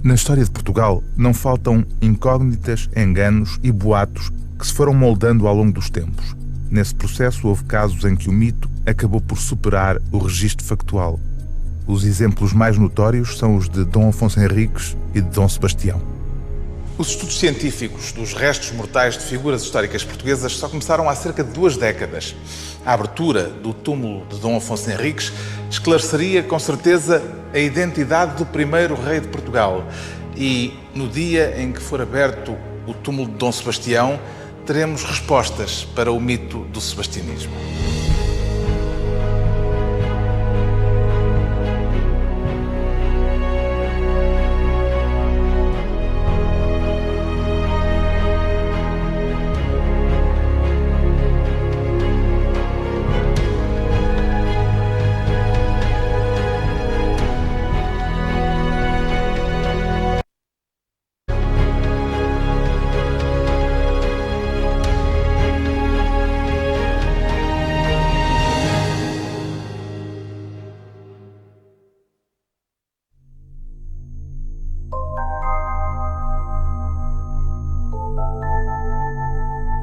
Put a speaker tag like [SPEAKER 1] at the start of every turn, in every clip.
[SPEAKER 1] Na história de Portugal não faltam incógnitas, enganos e boatos que se foram moldando ao longo dos tempos. Nesse processo houve casos em que o mito acabou por superar o registro factual. Os exemplos mais notórios são os de Dom Afonso Henriques e de Dom Sebastião.
[SPEAKER 2] Os estudos científicos dos restos mortais de figuras históricas portuguesas só começaram há cerca de 2 décadas. A abertura do túmulo de Dom Afonso Henriques esclareceria com certeza a identidade do primeiro rei de Portugal. E no dia em que for aberto o túmulo de Dom Sebastião, teremos respostas para o mito do sebastianismo.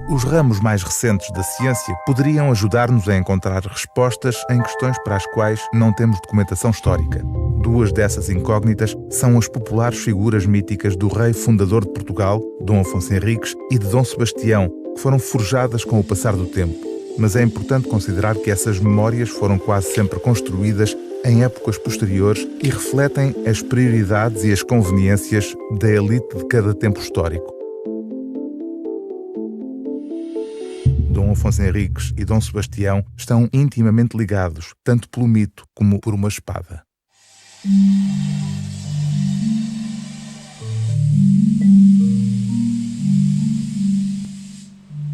[SPEAKER 1] Os ramos mais recentes da ciência poderiam ajudar-nos a encontrar respostas em questões para as quais não temos documentação histórica. 2 dessas incógnitas são as populares figuras míticas do rei fundador de Portugal, Dom Afonso Henriques, e de Dom Sebastião, que foram forjadas com o passar do tempo. Mas é importante considerar que essas memórias foram quase sempre construídas em épocas posteriores e refletem as prioridades e as conveniências da elite de cada tempo histórico. Dom Afonso Henriques e Dom Sebastião estão intimamente ligados, tanto pelo mito como por uma espada.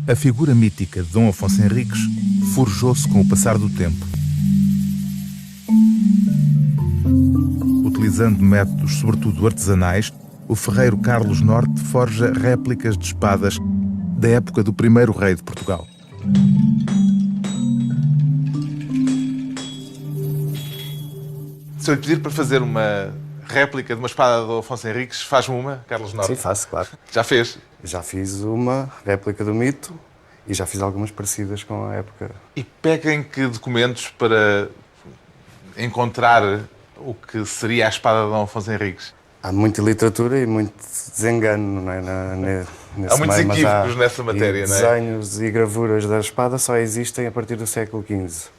[SPEAKER 1] A figura mítica de Dom Afonso Henriques forjou-se com o passar do tempo. Utilizando métodos sobretudo artesanais, o ferreiro Carlos Norte forja réplicas de espadas da época do primeiro rei de Portugal.
[SPEAKER 2] Se eu lhe pedir para fazer uma réplica de uma espada do Afonso Henriques, faz-me uma, Carlos Norte?
[SPEAKER 3] Sim, faço, claro.
[SPEAKER 2] Já fez?
[SPEAKER 3] Já fiz uma réplica do mito e já fiz algumas parecidas com a época.
[SPEAKER 2] E pega em que documentos para encontrar o que seria a espada de Dom Afonso Henriques?
[SPEAKER 3] Há muita literatura e muito desengano, não é?
[SPEAKER 2] Há muitos equívocos nessa matéria, não é?
[SPEAKER 3] Desenhos e gravuras da espada só existem a partir do século XV.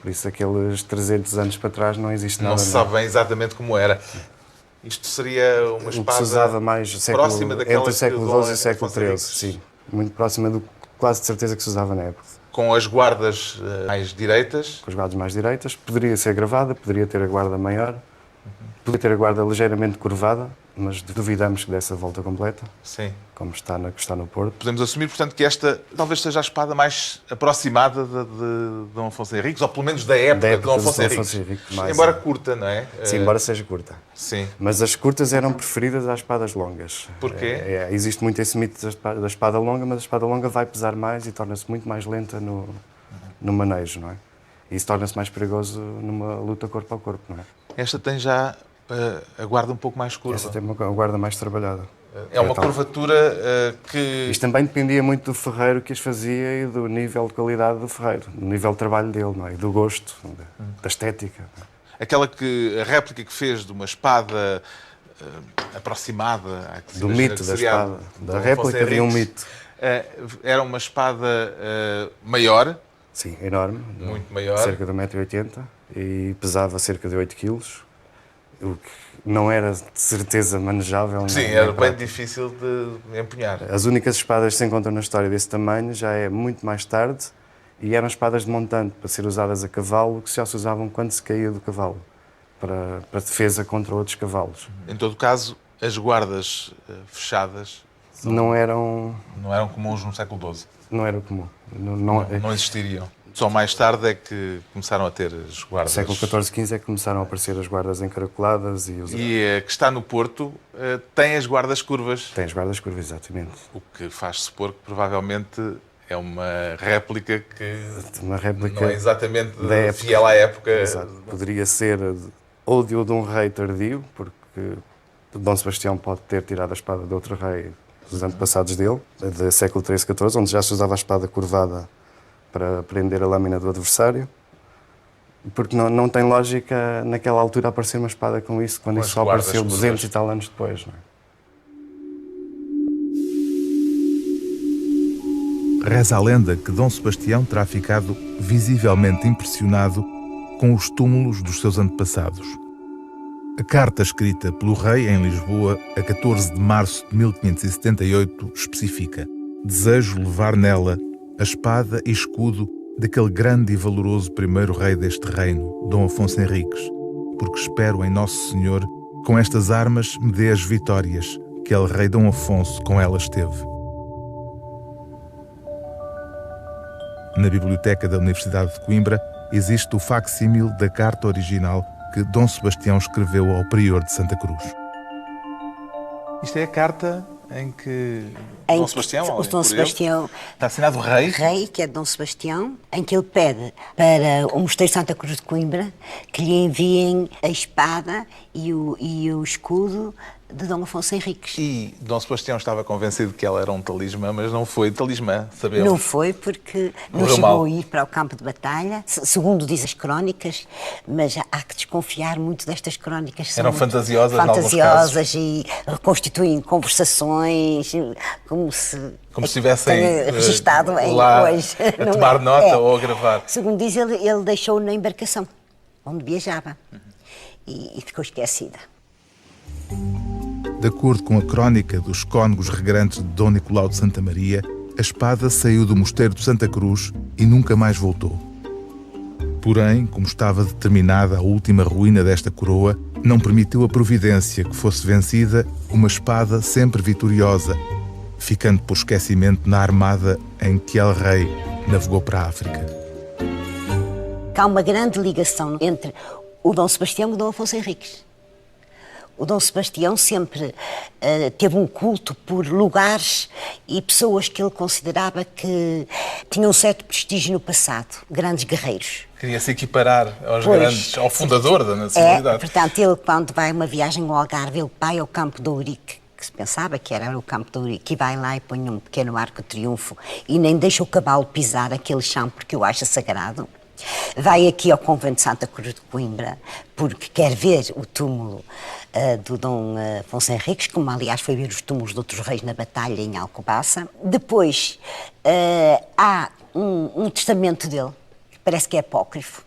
[SPEAKER 3] Por isso, aqueles 300 anos para trás não existe nada.
[SPEAKER 2] Não se sabe bem exatamente como era. Isto seria uma espada
[SPEAKER 3] se usava mais
[SPEAKER 2] próxima daquela
[SPEAKER 3] entre o século XII e o século XIII,
[SPEAKER 2] Henriques.
[SPEAKER 3] sim. Muito próxima do quase de certeza que se usava na época.
[SPEAKER 2] Com as guardas mais direitas.
[SPEAKER 3] Com as guardas mais direitas. Poderia ser gravada, poderia ter a guarda maior, poderia ter a guarda ligeiramente curvada, mas duvidamos que desse a volta completa.
[SPEAKER 2] Sim.
[SPEAKER 3] Como está no Porto.
[SPEAKER 2] Podemos assumir, portanto, que esta talvez seja a espada mais aproximada de Dom Afonso Henriques, ou pelo menos da época de Dom Afonso Henriques. Embora curta, não é?
[SPEAKER 3] Sim, embora seja curta.
[SPEAKER 2] Sim.
[SPEAKER 3] Mas as curtas eram preferidas às espadas longas.
[SPEAKER 2] Porquê?
[SPEAKER 3] Existe muito esse mito da espada longa, mas a espada longa vai pesar mais e torna-se muito mais lenta no manejo, não é? E isso torna-se mais perigoso numa luta corpo a corpo, não é?
[SPEAKER 2] Esta tem já a guarda um pouco mais curva.
[SPEAKER 3] Esta tem uma guarda mais trabalhada.
[SPEAKER 2] É uma curvatura que...
[SPEAKER 3] Isto também dependia muito do ferreiro que as fazia e do nível de qualidade do ferreiro, do nível de trabalho dele, não é? Do gosto, da estética.
[SPEAKER 2] A réplica que fez de uma espada aproximada...
[SPEAKER 3] Do mito da espada. Da réplica de um mito.
[SPEAKER 2] Era uma espada maior.
[SPEAKER 3] Sim, enorme.
[SPEAKER 2] Muito maior.
[SPEAKER 3] Cerca de 1,80 m e pesava cerca de 8 kg. O que não era de certeza manejável.
[SPEAKER 2] Sim, era bem difícil de empunhar.
[SPEAKER 3] As únicas espadas que se encontram na história desse tamanho já é muito mais tarde e eram espadas de montante para ser usadas a cavalo, que já se usavam quando se caía do cavalo, para defesa contra outros cavalos.
[SPEAKER 2] Em todo caso, as guardas fechadas
[SPEAKER 3] não eram
[SPEAKER 2] comuns no século XII.
[SPEAKER 3] Não era comum.
[SPEAKER 2] Não existiriam. Só mais tarde é que começaram a ter as guardas.
[SPEAKER 3] No século XIV, XV é que começaram a aparecer as guardas encaracoladas e
[SPEAKER 2] a que está no Porto tem as guardas curvas.
[SPEAKER 3] Tem as guardas curvas, exatamente.
[SPEAKER 2] O que faz supor que provavelmente é uma réplica que não é exatamente fiel à época.
[SPEAKER 3] Exato. Poderia ser ou de um rei tardio, porque Dom Sebastião pode ter tirado a espada de outro rei dos antepassados dele, do século XIII, XIV, onde já se usava a espada curvada para prender a lâmina do adversário. Porque não tem lógica, naquela altura, aparecer uma espada com isso, quando isso só apareceu 200 e tal anos depois. Não é?
[SPEAKER 1] Reza a lenda que Dom Sebastião terá ficado visivelmente impressionado com os túmulos dos seus antepassados. A carta escrita pelo rei em Lisboa a 14 de março de 1578 especifica: desejo levar nela a espada e escudo daquele grande e valoroso primeiro rei deste reino, Dom Afonso Henriques, porque espero em Nosso Senhor, com estas armas me dê as vitórias que aquele rei Dom Afonso com elas teve. Na biblioteca da Universidade de Coimbra existe o facsímil da carta original que Dom Sebastião escreveu ao prior de Santa Cruz.
[SPEAKER 2] Isto é a carta em que
[SPEAKER 4] Em
[SPEAKER 2] Dom Sebastião,
[SPEAKER 4] o Dom Sebastião,
[SPEAKER 2] está assinado o rei.
[SPEAKER 4] que é Dom Sebastião, em que ele pede para o Mosteiro de Santa Cruz de Coimbra que lhe enviem a espada e o escudo de Dom Afonso Henriques.
[SPEAKER 2] E Dom Sebastião estava convencido que ela era um talismã, mas não foi talismã, sabemos.
[SPEAKER 4] Não foi, porque não
[SPEAKER 2] Correu
[SPEAKER 4] chegou
[SPEAKER 2] mal.
[SPEAKER 4] a ir para o campo de batalha, segundo diz as crónicas, mas há que desconfiar muito destas crónicas.
[SPEAKER 2] Eram
[SPEAKER 4] são
[SPEAKER 2] fantasiosas, em alguns
[SPEAKER 4] fantasiosas e reconstituem conversações como se
[SPEAKER 2] estivessem
[SPEAKER 4] tenha registado em
[SPEAKER 2] lá
[SPEAKER 4] hoje.
[SPEAKER 2] a
[SPEAKER 4] não
[SPEAKER 2] tomar
[SPEAKER 4] é?
[SPEAKER 2] nota ou a gravar.
[SPEAKER 4] Segundo diz, ele deixou na embarcação onde viajava e ficou esquecida.
[SPEAKER 1] De acordo com a crónica dos cônegos regrantes de Dom Nicolau de Santa Maria, a espada saiu do mosteiro de Santa Cruz e nunca mais voltou. Porém, como estava determinada a última ruína desta coroa, não permitiu a providência que fosse vencida uma espada sempre vitoriosa, ficando por esquecimento na armada em que El Rei navegou para a África.
[SPEAKER 4] Há uma grande ligação entre o Dom Sebastião e o Dom Afonso Henriques. O Dom Sebastião sempre teve um culto por lugares e pessoas que ele considerava que tinham um certo prestígio no passado, grandes guerreiros.
[SPEAKER 2] Queria se equiparar ao fundador da nacionalidade.
[SPEAKER 4] Portanto, ele, quando vai a uma viagem ao Algarve, ele vai ao Campo de Ourique, que se pensava que era o Campo de Ourique, e vai lá e põe um pequeno arco de triunfo e nem deixa o cavalo pisar aquele chão porque o acha sagrado. Vai aqui ao convento de Santa Cruz de Coimbra porque quer ver o túmulo do Dom Afonso Henriques, como aliás foi ver os túmulos de outros reis na batalha em Alcobaça. Depois há um testamento dele, que parece que é apócrifo,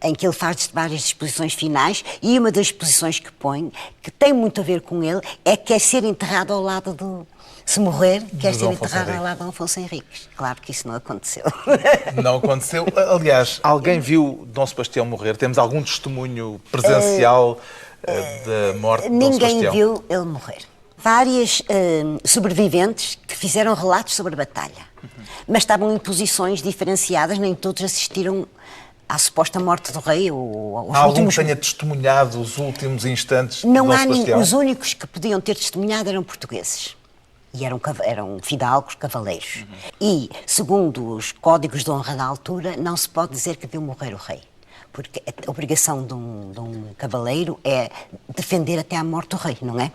[SPEAKER 4] em que ele faz várias exposições finais, e uma das exposições que põe, que tem muito a ver com ele, é que quer ser enterrado ao lado do... Se morrer, quer ser enterrado ao lado de Dom Afonso Henriques. Claro que isso não aconteceu.
[SPEAKER 2] Não aconteceu. Aliás, alguém viu Dom Sebastião morrer? Temos algum testemunho presencial da morte de Dom Sebastião?
[SPEAKER 4] Ninguém viu ele morrer. Várias sobreviventes que fizeram relatos sobre a batalha, mas estavam em posições diferenciadas, nem todos assistiram à suposta morte do rei.
[SPEAKER 2] Há algum que tenha testemunhado os últimos instantes de
[SPEAKER 4] Não
[SPEAKER 2] Dom
[SPEAKER 4] há
[SPEAKER 2] Sebastião?
[SPEAKER 4] Os únicos que podiam ter testemunhado eram portugueses. E eram fidalgos, cavaleiros. E, segundo os códigos de honra da altura, não se pode dizer que viu morrer o rei. Porque a obrigação de um cavaleiro é defender até à morte o rei, não é?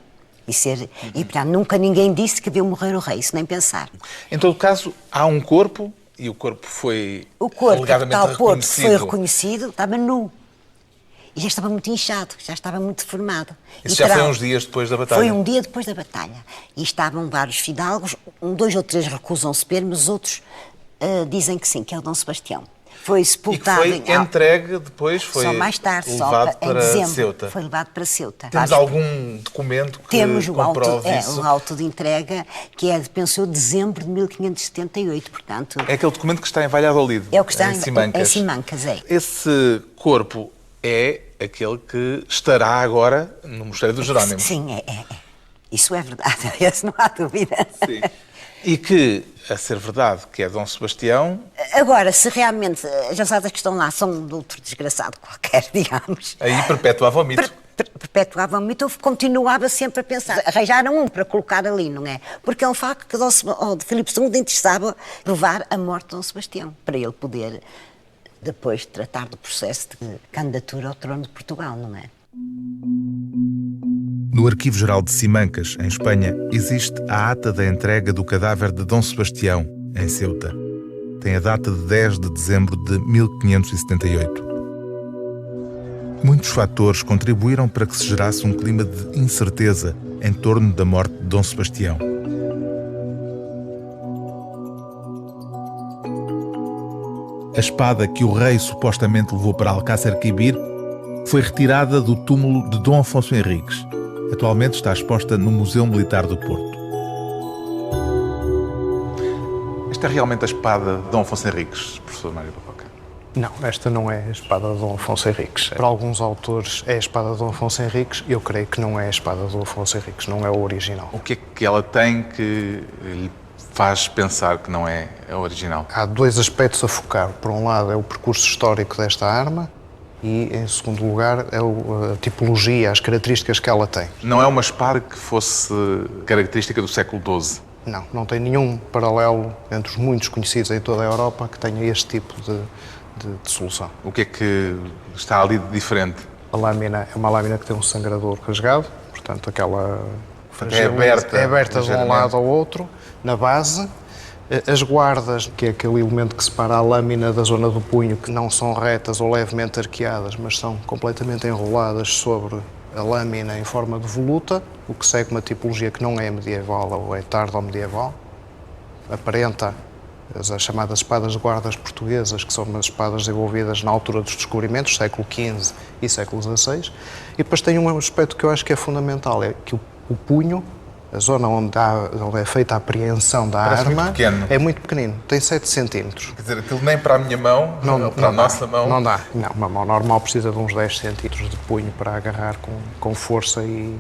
[SPEAKER 4] E portanto, nunca ninguém disse que viu morrer o rei, isso nem pensar.
[SPEAKER 2] Em todo caso, há um corpo, e o corpo foi alegadamente
[SPEAKER 4] tal corpo
[SPEAKER 2] reconhecido.
[SPEAKER 4] foi reconhecido, estava nu. E já estava muito inchado, já estava muito deformado.
[SPEAKER 2] Isso já foi uns dias depois da batalha?
[SPEAKER 4] Foi um dia depois da batalha. E estavam vários fidalgos, 2 ou 3 recusam-se ver, mas os outros dizem que sim, que é o Dom Sebastião. Foi sepultado...
[SPEAKER 2] E que foi entregue depois, foi
[SPEAKER 4] só mais tarde,
[SPEAKER 2] levado
[SPEAKER 4] em
[SPEAKER 2] para
[SPEAKER 4] dezembro.
[SPEAKER 2] Ceuta.
[SPEAKER 4] Foi levado para Ceuta.
[SPEAKER 2] Temos algum documento que
[SPEAKER 4] Temos
[SPEAKER 2] comprove isso?
[SPEAKER 4] o auto de entrega, que é de, penso eu, dezembro de 1578, portanto...
[SPEAKER 2] É aquele documento que está em Valladolid,
[SPEAKER 4] É o que está
[SPEAKER 2] em Simancas.
[SPEAKER 4] Em Simancas, é.
[SPEAKER 2] Esse corpo é aquele que estará agora no Mosteiro dos Jerónimos.
[SPEAKER 4] Sim, é. Isso é verdade, isso não há dúvida.
[SPEAKER 2] Sim. E que, a ser verdade, que é Dom Sebastião...
[SPEAKER 4] Agora, se realmente as alçadas que estão lá são de outro desgraçado qualquer, digamos...
[SPEAKER 2] Aí perpetuava o mito.
[SPEAKER 4] Perpetuava o mito, continuava sempre a pensar. Arranjaram um para colocar ali, não é? Porque é um facto que de Filipe II interessava provar a morte de Dom Sebastião, para ele poder depois tratar do processo de candidatura ao trono de Portugal, não é?
[SPEAKER 1] No Arquivo Geral de Simancas, em Espanha, existe a ata da entrega do cadáver de Dom Sebastião, em Ceuta. Tem a data de 10 de dezembro de 1578. Muitos fatores contribuíram para que se gerasse um clima de incerteza em torno da morte de Dom Sebastião. A espada que o rei supostamente levou para Alcácer Quibir foi retirada do túmulo de Dom Afonso Henriques. Atualmente está exposta no Museu Militar do Porto.
[SPEAKER 2] Esta é realmente a espada de Dom Afonso Henriques, professor Mário Barroca?
[SPEAKER 5] Não, esta não é a espada de Dom Afonso Henriques. Para alguns autores é a espada de Dom Afonso Henriques e eu creio que não é a espada de Dom Afonso Henriques, não é o original.
[SPEAKER 2] O que é que ela tem que lhe faz pensar que não é a original?
[SPEAKER 5] Há dois aspectos a focar. Por um lado é o percurso histórico desta arma e, em segundo lugar, é a tipologia, as características que ela tem.
[SPEAKER 2] Não é uma espada que fosse característica do século XII?
[SPEAKER 5] Não tem nenhum paralelo entre os muitos conhecidos em toda a Europa que tenha este tipo de solução.
[SPEAKER 2] O que é que está ali de diferente?
[SPEAKER 5] A lâmina é uma lâmina que tem um sangrador rasgado, portanto aquela
[SPEAKER 2] É aberta
[SPEAKER 5] de um lado ao outro, na base. As guardas, que é aquele elemento que separa a lâmina da zona do punho, que não são retas ou levemente arqueadas, mas são completamente enroladas sobre a lâmina em forma de voluta, o que segue uma tipologia que não é medieval ou é tardo-medieval. Aparenta as chamadas espadas de guardas portuguesas, que são umas espadas desenvolvidas na altura dos descobrimentos, século XV e século XVI. E depois tem um aspecto que eu acho que é fundamental, é que o punho, a zona onde é feita a apreensão da arma, é muito pequenino, tem 7 centímetros.
[SPEAKER 2] Quer dizer, aquilo nem para a minha mão, para a nossa mão...
[SPEAKER 5] Não dá. Não, uma mão normal precisa de uns 10 centímetros de punho para agarrar com força e...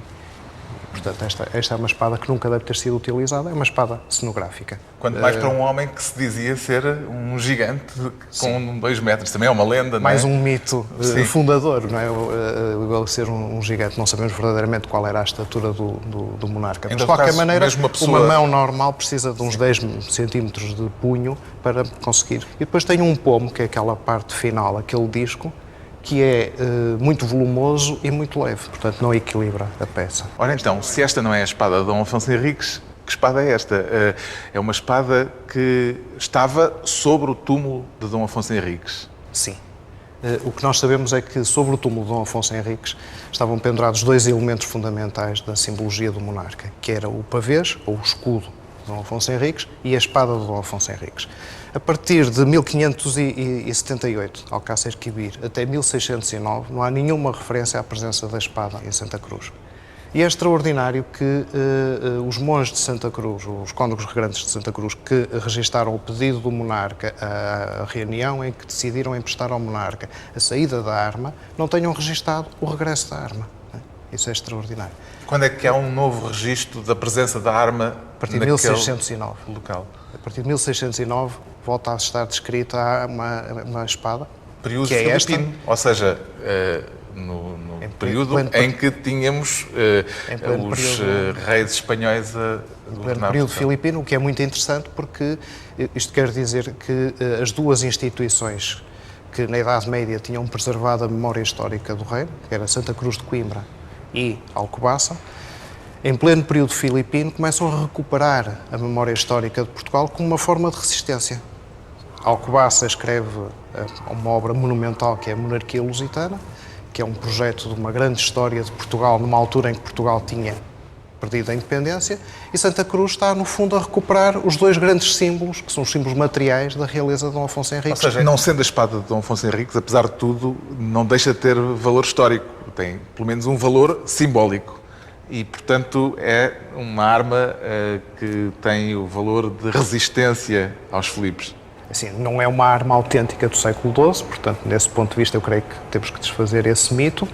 [SPEAKER 5] Portanto, esta é uma espada que nunca deve ter sido utilizada, é uma espada cenográfica.
[SPEAKER 2] Quanto mais para um homem que se dizia ser um gigante com 2 metros. Também é uma lenda, não é?
[SPEAKER 5] Mais um mito fundador, não é? Ele ser um gigante. Não sabemos verdadeiramente qual era a estatura do monarca. Mas, de qualquer maneira, uma mão normal precisa de uns 10 centímetros de punho para conseguir. E depois tem um pomo, que é aquela parte final, aquele disco, que é muito volumoso e muito leve, portanto não equilibra a peça.
[SPEAKER 2] Ora então, se esta não é a espada de Dom Afonso Henriques, que espada é esta? É uma espada que estava sobre o túmulo de Dom Afonso Henriques.
[SPEAKER 5] Sim. O que nós sabemos é que sobre o túmulo de Dom Afonso Henriques estavam pendurados 2 elementos fundamentais da simbologia do monarca, que era o pavês, ou o escudo de Dom Afonso Henriques, e a espada de Dom Afonso Henriques. A partir de 1578, Alcácer Quibir, até 1609, não há nenhuma referência à presença da espada em Santa Cruz. E é extraordinário que os monges de Santa Cruz, os cônegos regrantes de Santa Cruz, que registaram o pedido do monarca, a reunião em que decidiram emprestar ao monarca a saída da arma, não tenham registado o regresso da arma. Isso é extraordinário.
[SPEAKER 2] Quando é que há um novo registro da presença da arma
[SPEAKER 5] a partir de 1609.
[SPEAKER 2] Local?
[SPEAKER 5] A partir de 1609 volta a estar descrita uma espada.
[SPEAKER 2] Período
[SPEAKER 5] que é
[SPEAKER 2] filipino,
[SPEAKER 5] esta.
[SPEAKER 2] Ou seja, no período em que tínhamos os reis espanhóis a governar.
[SPEAKER 5] Período filipino, o que é muito interessante porque isto quer dizer que as duas instituições que na Idade Média tinham preservado a memória histórica do reino, que era Santa Cruz de Coimbra e Alcobaça, em pleno período filipino começam a recuperar a memória histórica de Portugal como uma forma de resistência. Alcobaça escreve uma obra monumental que é a Monarquia Lusitana, que é um projeto de uma grande história de Portugal, numa altura em que Portugal tinha perdido a independência, e Santa Cruz está, no fundo, a recuperar os 2 grandes símbolos, que são os símbolos materiais da realeza de Dom Afonso Henriques.
[SPEAKER 2] Ou seja, não sendo a espada de Dom Afonso Henriques, apesar de tudo, não deixa de ter valor histórico, tem pelo menos um valor simbólico. E, portanto, é uma arma que tem o valor de resistência aos Filipes.
[SPEAKER 5] Assim, não é uma arma autêntica do século XII, portanto, desse ponto de vista, eu creio que temos que desfazer esse mito,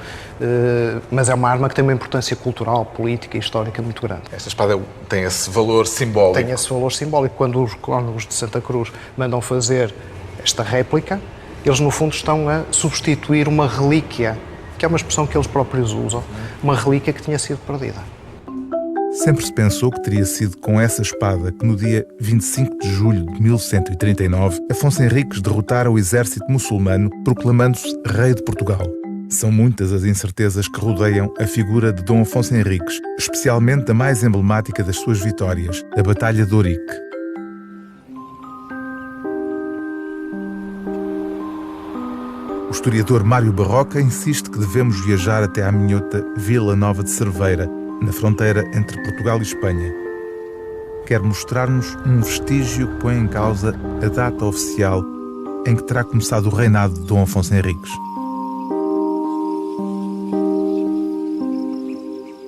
[SPEAKER 5] mas é uma arma que tem uma importância cultural, política e histórica muito grande.
[SPEAKER 2] Esta espada tem esse valor simbólico.
[SPEAKER 5] Tem esse valor simbólico. Quando os cônegos de Santa Cruz mandam fazer esta réplica, eles, no fundo, estão a substituir uma relíquia, que é uma expressão que eles próprios usam, uma relíquia que tinha sido perdida.
[SPEAKER 1] Sempre se pensou que teria sido com essa espada que, no dia 25 de julho de 1139, Afonso Henriques derrotara o exército muçulmano, proclamando-se rei de Portugal. São muitas as incertezas que rodeiam a figura de Dom Afonso Henriques, especialmente a mais emblemática das suas vitórias, a Batalha de Ourique. O historiador Mário Barroca insiste que devemos viajar até à minhota Vila Nova de Cerveira, na fronteira entre Portugal e Espanha. Quer mostrar-nos um vestígio que põe em causa a data oficial em que terá começado o reinado de Dom Afonso Henriques.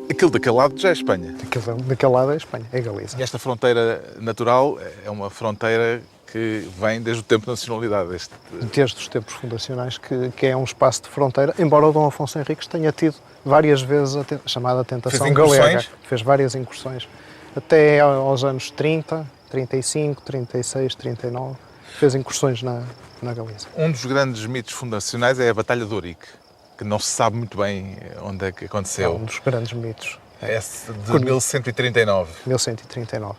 [SPEAKER 2] Aquilo daquele lado já é Espanha.
[SPEAKER 5] Aquilo daquele lado é Espanha, é Galiza.
[SPEAKER 2] E esta fronteira natural é uma fronteira que vem desde o tempo da nacionalidade.
[SPEAKER 5] Desde os tempos fundacionais, que é um espaço de fronteira, embora o Dom Afonso Henriques tenha tido várias vezes a chamada tentação galega. Fez várias incursões. Até aos anos 30, 35, 36, 39, fez incursões na Galiza.
[SPEAKER 2] Um dos grandes mitos fundacionais é a Batalha de Ourique, que não se sabe muito bem onde é que aconteceu.
[SPEAKER 5] É um dos grandes mitos.
[SPEAKER 2] Esse de 1139.
[SPEAKER 5] 1139.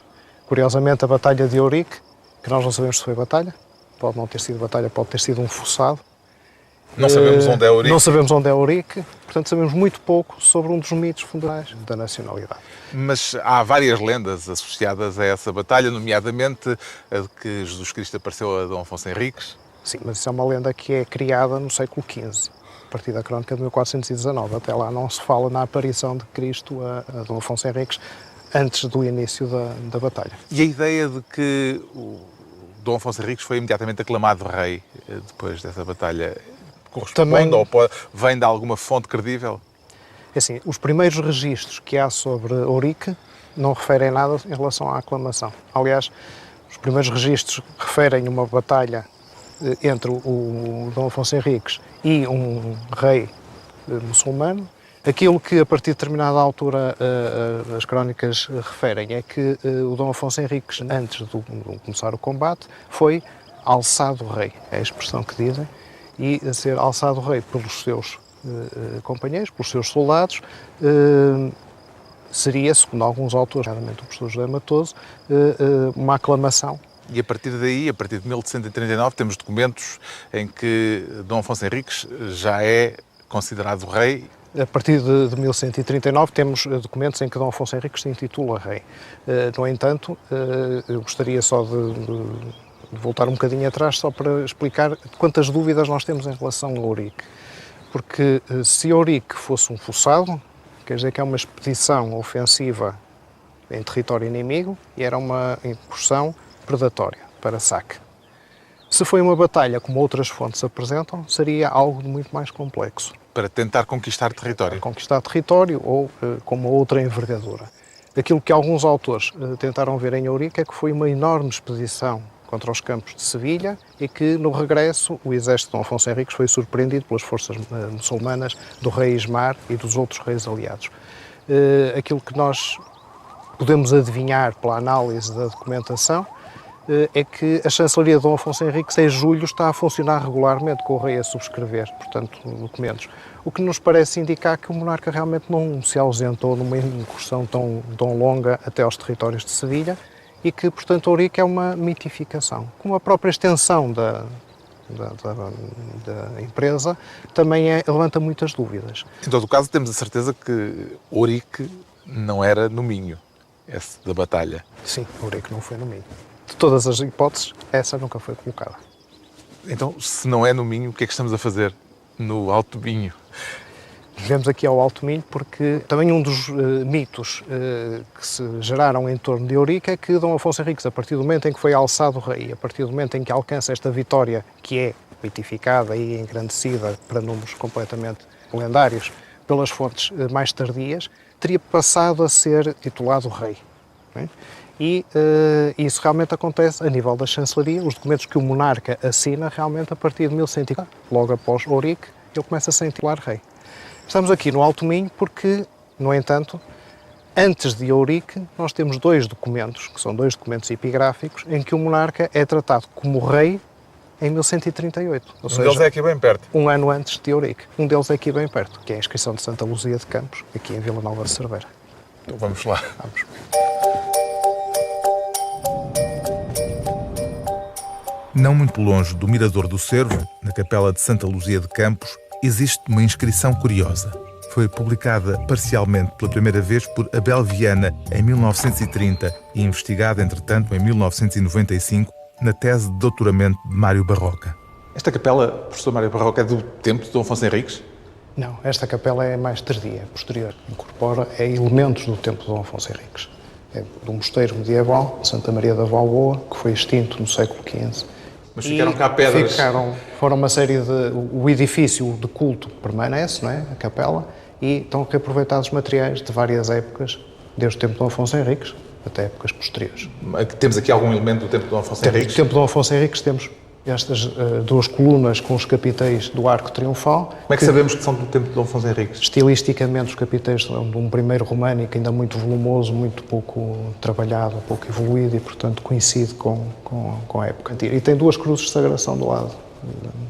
[SPEAKER 5] Curiosamente, a Batalha de Ourique, que nós não sabemos se foi batalha, pode não ter sido batalha, pode ter sido um fossado.
[SPEAKER 2] Não sabemos onde é Ourique.
[SPEAKER 5] Não sabemos onde é Ourique, portanto sabemos muito pouco sobre um dos mitos fundamentais da nacionalidade.
[SPEAKER 2] Mas há várias lendas associadas a essa batalha, nomeadamente a de que Jesus Cristo apareceu a Dom Afonso Henriques.
[SPEAKER 5] Sim, mas isso é uma lenda que é criada no século XV, a partir da crónica de 1419. Até lá não se fala na aparição de Cristo a Dom Afonso Henriques antes do início da batalha.
[SPEAKER 2] E a ideia de que o Dom Afonso Henriques foi imediatamente aclamado rei depois dessa batalha corresponde também, ou vem de alguma fonte credível?
[SPEAKER 5] É assim, os primeiros registros que há sobre Ourique não referem nada em relação à aclamação. Aliás, os primeiros registros referem uma batalha entre o Dom Afonso Henriques e um rei muçulmano. Aquilo que, a partir de determinada altura, as crónicas referem é que o Dom Afonso Henriques, antes de começar o combate, foi alçado rei, é a expressão que dizem, e a ser alçado rei pelos seus companheiros, pelos seus soldados, seria, segundo alguns autores, nomeadamente o professor José Matoso, uma aclamação.
[SPEAKER 2] E a partir daí, a partir de 1139, temos documentos em que Dom Afonso Henriques já é considerado rei.
[SPEAKER 5] A partir de 1139 temos documentos em que Dom Afonso Henriques se intitula rei. No entanto, eu gostaria só de voltar um bocadinho atrás só para explicar quantas dúvidas nós temos em relação a Ourique. Porque se Ourique fosse um fossado, quer dizer que é uma expedição ofensiva em território inimigo e era uma incursão predatória para saque. Se foi uma batalha, como outras fontes apresentam, seria algo de muito mais complexo.
[SPEAKER 2] Para tentar conquistar território.
[SPEAKER 5] Conquistar território ou com uma outra envergadura. Aquilo que alguns autores tentaram ver em Ourique é que foi uma enorme expedição contra os campos de Sevilha e que, no regresso, o exército de Dom Afonso Henriques foi surpreendido pelas forças muçulmanas do rei Ismar e dos outros reis aliados. Aquilo que nós podemos adivinhar pela análise da documentação é que a chancelaria de Dom Afonso Henriques, em julho, está a funcionar regularmente com o rei a subscrever, portanto, documentos. O que nos parece indicar que o monarca realmente não se ausentou numa incursão tão longa até aos territórios de Sevilha e que, portanto, Ourique é uma mitificação. Como a própria extensão da empresa também levanta muitas dúvidas.
[SPEAKER 2] Em todo o caso, temos a certeza que Ourique não era no Minho, esse da batalha.
[SPEAKER 5] Sim, Ourique não foi no Minho. De todas as hipóteses, essa nunca foi colocada.
[SPEAKER 2] Então, se não é no Minho, o que é que estamos a fazer no Alto Minho?
[SPEAKER 5] Vemos aqui ao Alto Minho porque também um dos mitos que se geraram em torno de Ourique é que Dom Afonso Henriques, a partir do momento em que foi alçado rei, a partir do momento em que alcança esta vitória, que é mitificada e engrandecida para números completamente lendários pelas fontes mais tardias, teria passado a ser titulado rei. Não é? E isso realmente acontece a nível da chancelaria. Os documentos que o monarca assina realmente a partir de 1140, logo após Ourique, ele começa a ser titular rei. Estamos aqui no Alto Minho porque, no entanto, antes de Ourique, nós temos dois documentos, que são dois documentos epigráficos, em que o monarca é tratado como rei em 1138. Ou seja,
[SPEAKER 2] deles é aqui bem perto.
[SPEAKER 5] Um ano antes de Ourique. Um deles é aqui bem perto, que é a inscrição de Santa Luzia de Campos, aqui em Vila Nova de Cerveira.
[SPEAKER 2] Então vamos lá.
[SPEAKER 5] Vamos.
[SPEAKER 1] Não muito longe do Mirador do Cervo, na capela de Santa Luzia de Campos, existe uma inscrição curiosa. Foi publicada parcialmente pela primeira vez por Abel Viana em 1930 e investigada, entretanto, em 1995, na tese de doutoramento de Mário Barroca.
[SPEAKER 2] Esta capela, professor Mário Barroca, é do tempo de Dom Afonso Henriques?
[SPEAKER 5] Não, esta capela é mais tardia, é posterior. Incorpora elementos do tempo de Dom Afonso Henriques. É do mosteiro medieval, Santa Maria da Valboa, que foi extinto no século XV.
[SPEAKER 2] Mas ficaram cá pedras?
[SPEAKER 5] Foram uma série de... O edifício de culto permanece, não é? A capela, e estão reaproveitados materiais de várias épocas, desde o tempo de Dom Afonso Henriques até épocas posteriores.
[SPEAKER 2] Temos aqui algum elemento do tempo de Dom Afonso Henriques?
[SPEAKER 5] Do tempo de Dom Afonso Henriques temos estas duas colunas com os capiteis do arco triunfal.
[SPEAKER 2] Como é que sabemos que são do tempo de Dom Afonso Henriques?
[SPEAKER 5] Estilisticamente, os capiteis são de um primeiro românico ainda muito volumoso, muito pouco trabalhado, pouco evoluído e, portanto, coincide com a época antiga. E tem duas cruzes de sagração do lado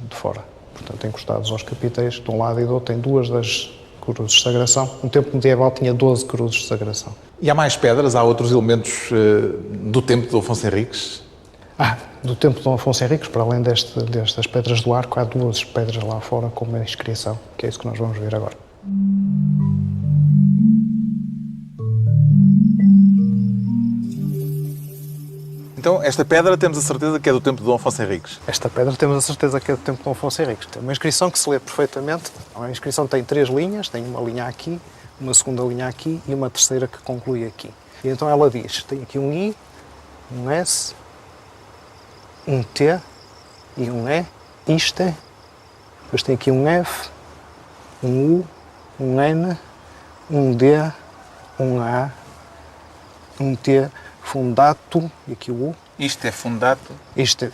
[SPEAKER 5] de fora. Portanto, encostados aos capiteis, de um lado e do outro, tem duas das cruzes de sagração. No tempo medieval tinha 12 cruzes de sagração.
[SPEAKER 2] E há mais pedras? Há outros elementos do tempo de Dom Afonso Henriques?
[SPEAKER 5] Do tempo de Dom Afonso Henriques, para além destas pedras do arco, há duas pedras lá fora com uma inscrição, que é isso que nós vamos ver agora.
[SPEAKER 2] Então, esta pedra temos a certeza que é do tempo de Dom Afonso Henriques?
[SPEAKER 5] Esta pedra temos a certeza que é do tempo de Dom Afonso Henriques. Tem uma inscrição que se lê perfeitamente. A inscrição tem 3 linhas, tem uma linha aqui, uma segunda linha aqui e uma terceira que conclui aqui. E então ela diz, tem aqui um I, um S, um T e um E, isto é. Depois tem aqui um F, um U, um N, um D, um A, um T, fundato, e aqui o U.
[SPEAKER 2] Isto é fundato?
[SPEAKER 5] Este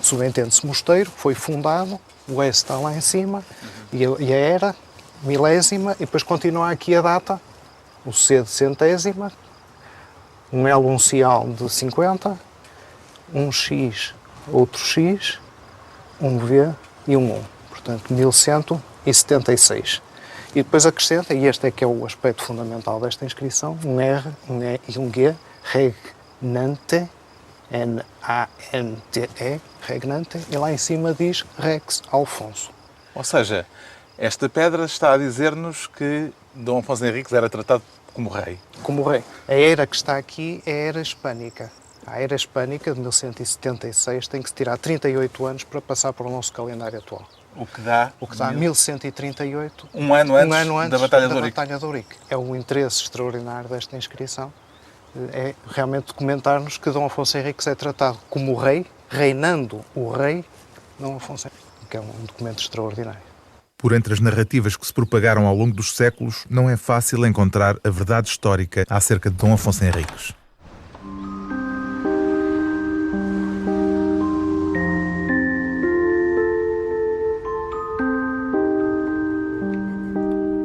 [SPEAKER 5] subentende-se mosteiro, foi fundado, o S está lá em cima, e a era, milésima, e depois continua aqui a data, o C de centésima, um L uncial de 50, um X, outro X, um V e um 1. Portanto, 1176. E depois acrescenta, e este é que é o aspecto fundamental desta inscrição, um R, um E e um G, regnante, N-A-N-T-E, regnante, e lá em cima diz Rex Alfonso.
[SPEAKER 2] Ou seja, esta pedra está a dizer-nos que Dom Afonso Henriques era tratado como rei.
[SPEAKER 5] Como rei. A era que está aqui é a era hispânica. A era hispânica de 1176 tem que se tirar 38 anos para passar para o nosso calendário atual.
[SPEAKER 2] O que dá
[SPEAKER 5] 1138,
[SPEAKER 2] um ano antes da Batalha de
[SPEAKER 5] Ourique. É um interesse extraordinário desta inscrição. É realmente documentar-nos que Dom Afonso Henriques é tratado como rei, reinando o rei Dom Afonso Henriques, que é um documento extraordinário.
[SPEAKER 1] Por entre as narrativas que se propagaram ao longo dos séculos, não é fácil encontrar a verdade histórica acerca de Dom Afonso Henriques.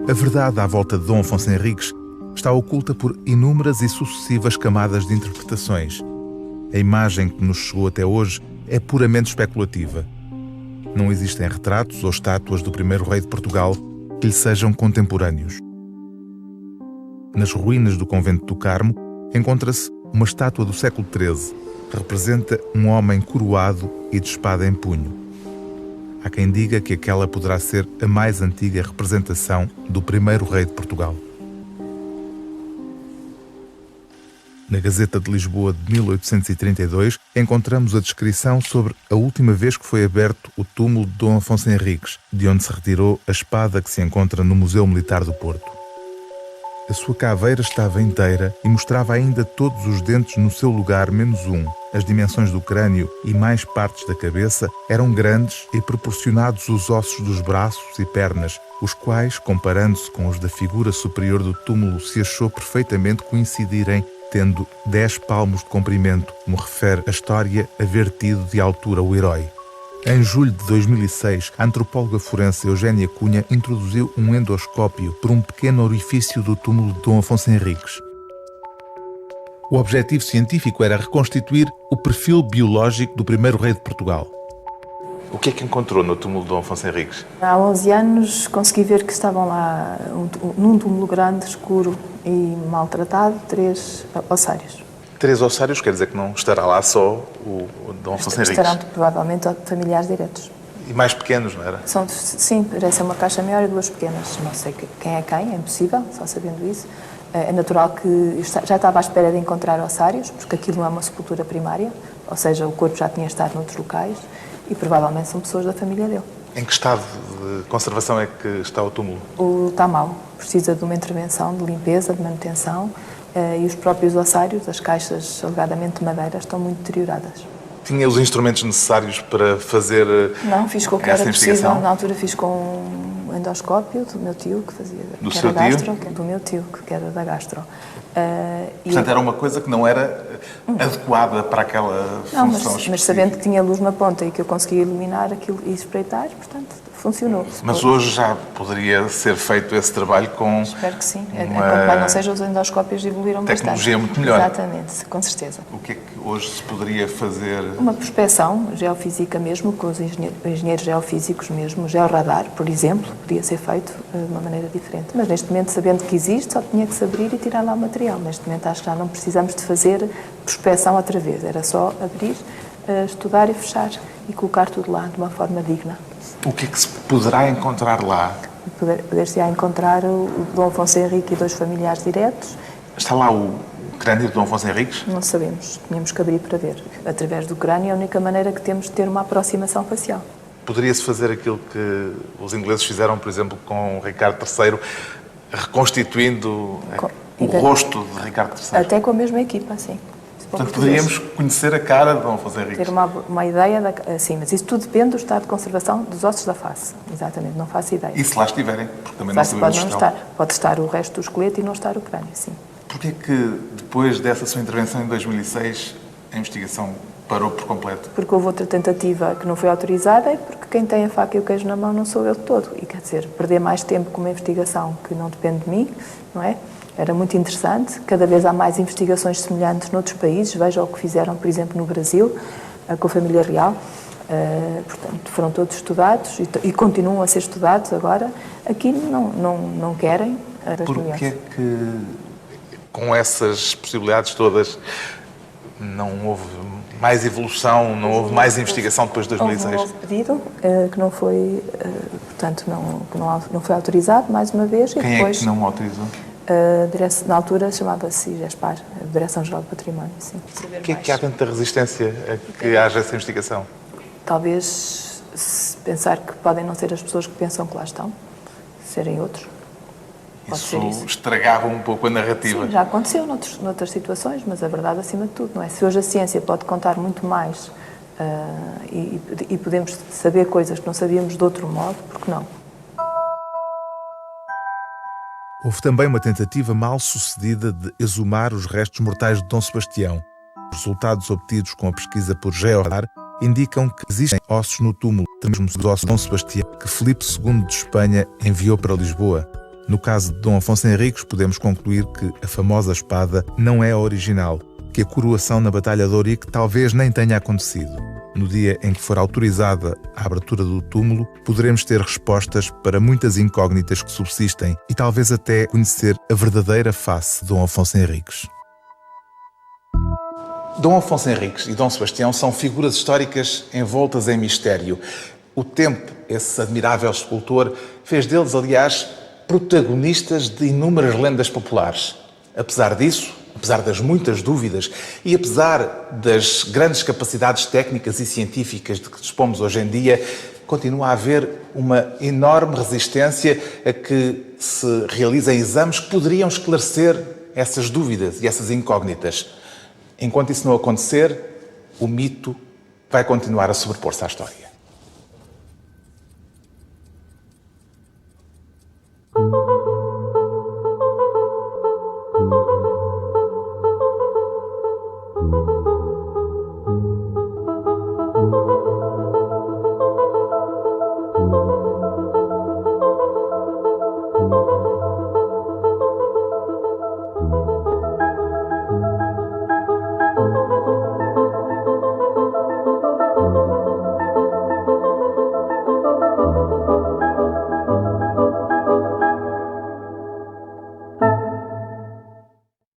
[SPEAKER 1] A verdade à volta de Dom Afonso Henriques está oculta por inúmeras e sucessivas camadas de interpretações. A imagem que nos chegou até hoje é puramente especulativa. Não existem retratos ou estátuas do primeiro rei de Portugal que lhe sejam contemporâneos. Nas ruínas do convento do Carmo encontra-se uma estátua do século XIII que representa um homem coroado e de espada em punho. Há quem diga que aquela poderá ser a mais antiga representação do primeiro rei de Portugal. Na Gazeta de Lisboa de 1832, encontramos a descrição sobre a última vez que foi aberto o túmulo de Dom Afonso Henriques, de onde se retirou a espada que se encontra no Museu Militar do Porto. A sua caveira estava inteira e mostrava ainda todos os dentes no seu lugar menos um. As dimensões do crânio e mais partes da cabeça eram grandes e proporcionados os ossos dos braços e pernas, os quais, comparando-se com os da figura superior do túmulo, se achou perfeitamente coincidirem, tendo 10 palmos de comprimento, como refere a história, haver tido de altura o herói. Em julho de 2006, a antropóloga forense Eugénia Cunha introduziu um endoscópio por um pequeno orifício do túmulo de Dom Afonso Henriques. O objetivo científico era reconstituir o perfil biológico do primeiro rei de Portugal.
[SPEAKER 2] O que é que encontrou no túmulo de Dom Afonso Henriques?
[SPEAKER 6] Há 11 anos consegui ver que estavam lá, num túmulo grande, escuro e maltratado, 3 ossários.
[SPEAKER 2] 3 ossários, quer dizer que não estará lá só o Dom Afonso Henriques?
[SPEAKER 6] Estarão provavelmente familiares diretos.
[SPEAKER 2] E mais pequenos, não era?
[SPEAKER 6] Sim, parece uma caixa maior e duas pequenas. Não sei quem é quem, é impossível, só sabendo isso. É natural que já estava à espera de encontrar ossários, porque aquilo não é uma sepultura primária, ou seja, o corpo já tinha estado noutros locais e provavelmente são pessoas da família dele.
[SPEAKER 2] Em que estado de conservação é que está o túmulo?
[SPEAKER 6] Está mau, precisa de uma intervenção de limpeza, de manutenção, e os próprios ossários, as caixas alegadamente de madeira, estão muito deterioradas.
[SPEAKER 2] Tinha os instrumentos necessários para fazer
[SPEAKER 6] Não, fiz com o que
[SPEAKER 2] essa
[SPEAKER 6] era possível.
[SPEAKER 2] investigação?
[SPEAKER 6] Na altura fiz com um endoscópio do meu tio, que fazia...
[SPEAKER 2] Do
[SPEAKER 6] que
[SPEAKER 2] seu
[SPEAKER 6] era
[SPEAKER 2] tio?
[SPEAKER 6] gastro, do meu tio, que era da gastro.
[SPEAKER 2] Portanto, era uma coisa que não era adequada para aquela
[SPEAKER 6] Não,
[SPEAKER 2] função
[SPEAKER 6] mas
[SPEAKER 2] específica.
[SPEAKER 6] sabendo que tinha luz na ponta e que eu conseguia iluminar aquilo e espreitar, portanto, funcionou.
[SPEAKER 2] Mas hoje já poderia ser feito esse trabalho com
[SPEAKER 6] Espero que sim.
[SPEAKER 2] uma
[SPEAKER 6] Quanto mais não seja, os endoscópios evoluíram
[SPEAKER 2] tecnologia
[SPEAKER 6] bastante.
[SPEAKER 2] muito melhor.
[SPEAKER 6] Exatamente, com certeza.
[SPEAKER 2] O que é que hoje se poderia fazer?
[SPEAKER 6] Uma prospeção geofísica mesmo, com os engenheiros geofísicos mesmo, georradar, por exemplo, podia ser feito de uma maneira diferente. Mas neste momento, sabendo que existe, só tinha que se abrir e tirar lá o material. Neste momento acho que já não precisamos de fazer prospeção outra vez. Era só abrir, estudar e fechar e colocar tudo lá de uma forma digna.
[SPEAKER 2] O que é que se poderá encontrar lá?
[SPEAKER 6] Poder-se-á encontrar o Dom Afonso Henrique e dois familiares diretos.
[SPEAKER 2] Está lá o crânio de Dom Afonso Henriques?
[SPEAKER 6] Não sabemos, tínhamos que abrir para ver. Através do crânio é a única maneira que temos de ter uma aproximação facial.
[SPEAKER 2] Poderia-se fazer aquilo que os ingleses fizeram, por exemplo, com Ricardo III, reconstituindo o rosto de Ricardo III?
[SPEAKER 6] Até com a mesma equipa, sim.
[SPEAKER 2] Portanto, poderíamos conhecer a cara de Dom Afonso Henriques.
[SPEAKER 6] Ter uma ideia, sim, mas isso tudo depende do estado de conservação dos ossos da face. Exatamente, não faço ideia.
[SPEAKER 2] E se lá estiverem, porque também não sabemos
[SPEAKER 6] Pode não
[SPEAKER 2] estão.
[SPEAKER 6] estar. Pode estar o resto do esqueleto e não estar o crânio, sim.
[SPEAKER 2] Porquê é que, depois dessa sua intervenção em 2006, a investigação parou por completo?
[SPEAKER 6] Porque houve outra tentativa que não foi autorizada e porque quem tem a faca e o queijo na mão não sou eu de todo. E quer dizer, perder mais tempo com uma investigação que não depende de mim, não é? Era muito interessante. Cada vez há mais investigações semelhantes noutros países. Veja o que fizeram, por exemplo, no Brasil, com a família real. Portanto, foram todos estudados e continuam a ser estudados agora. Aqui não querem.
[SPEAKER 2] Porquê é que, com essas possibilidades todas, não houve mais evolução, não houve mais investigação depois de 2006?
[SPEAKER 6] Houve um pedido que não foi, portanto, não foi autorizado, mais uma vez.
[SPEAKER 2] Quem
[SPEAKER 6] e depois,
[SPEAKER 2] é que não autorizou?
[SPEAKER 6] na altura chamava-se IGESPAR, a Direção-Geral do Património. Sim.
[SPEAKER 2] Porquê é que há tanta resistência a que haja essa investigação?
[SPEAKER 6] Talvez se pensar que podem não ser as pessoas que pensam que lá estão, serem outros. Pode ser
[SPEAKER 2] Isso estragava um pouco a narrativa.
[SPEAKER 6] Sim, já aconteceu noutras situações, mas a verdade acima de tudo, não é? Se hoje a ciência pode contar muito mais e podemos saber coisas que não sabíamos de outro modo, por que não?
[SPEAKER 1] Houve também uma tentativa mal sucedida de exumar os restos mortais de Dom Sebastião. Os resultados obtidos com a pesquisa por georradar indicam que existem ossos no túmulo, mesmo os ossos de Dom Sebastião, que Filipe II de Espanha enviou para Lisboa. No caso de Dom Afonso Henriques, podemos concluir que a famosa espada não é a original, que a coroação na Batalha de Ourique talvez nem tenha acontecido. No dia em que for autorizada a abertura do túmulo, poderemos ter respostas para muitas incógnitas que subsistem e talvez até conhecer a verdadeira face de Dom Afonso Henriques.
[SPEAKER 2] Dom Afonso Henriques e Dom Sebastião são figuras históricas envoltas em mistério. O tempo, esse admirável escultor, fez deles, aliás, protagonistas de inúmeras lendas populares. Apesar disso, apesar das muitas dúvidas e apesar das grandes capacidades técnicas e científicas de que dispomos hoje em dia, continua a haver uma enorme resistência a que se realizem exames que poderiam esclarecer essas dúvidas e essas incógnitas. Enquanto isso não acontecer, o mito vai continuar a sobrepor-se à história.